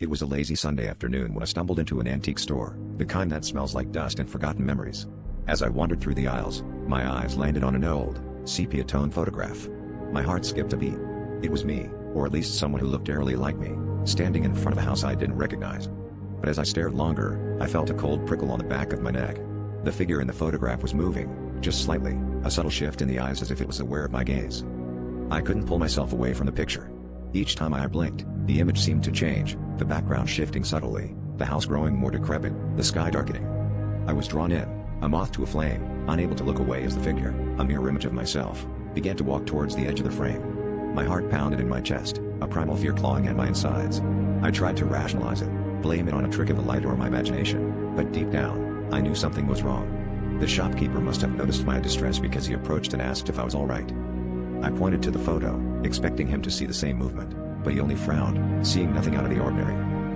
It was a lazy Sunday afternoon when I stumbled into an antique store, the kind that smells like dust and forgotten memories. As I wandered through the aisles, my eyes landed on an old, sepia-tone photograph. My heart skipped a beat. It was me, or at least someone who looked eerily like me, standing in front of a house I didn't recognize. But as I stared longer, I felt a cold prickle on the back of my neck. The figure in the photograph was moving, just slightly, a subtle shift in the eyes as if it was aware of my gaze. I couldn't pull myself away from the picture. Each time I blinked, the image seemed to change, the background shifting subtly, the house growing more decrepit, the sky darkening. I was drawn in, a moth to a flame, unable to look away as the figure, a mirror image of myself, began to walk towards the edge of the frame. My heart pounded in my chest, a primal fear clawing at my insides. I tried to rationalize it, blame it on a trick of the light or my imagination, but deep down, I knew something was wrong. The shopkeeper must have noticed my distress because he approached and asked if I was all right. I pointed to the photo, expecting him to see the same movement, but he only frowned, seeing nothing out of the ordinary.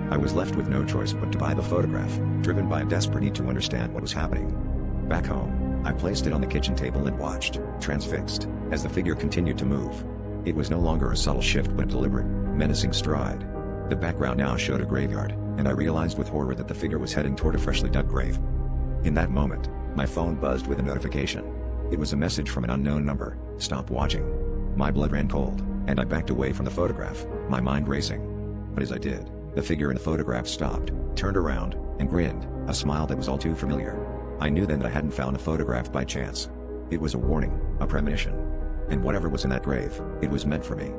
I was left with no choice but to buy the photograph, driven by a desperate need to understand what was happening. Back home, I placed it on the kitchen table and watched, transfixed, as the figure continued to move. It was no longer a subtle shift but a deliberate, menacing stride. The background now showed a graveyard, and I realized with horror that the figure was heading toward a freshly dug grave. In that moment, my phone buzzed with a notification. It was a message from an unknown number: "Stop watching." My blood ran cold, and I backed away from the photograph, my mind racing. But as I did, the figure in the photograph stopped, turned around, and grinned, a smile that was all too familiar. I knew then that I hadn't found a photograph by chance. It was a warning, a premonition. And whatever was in that grave, it was meant for me.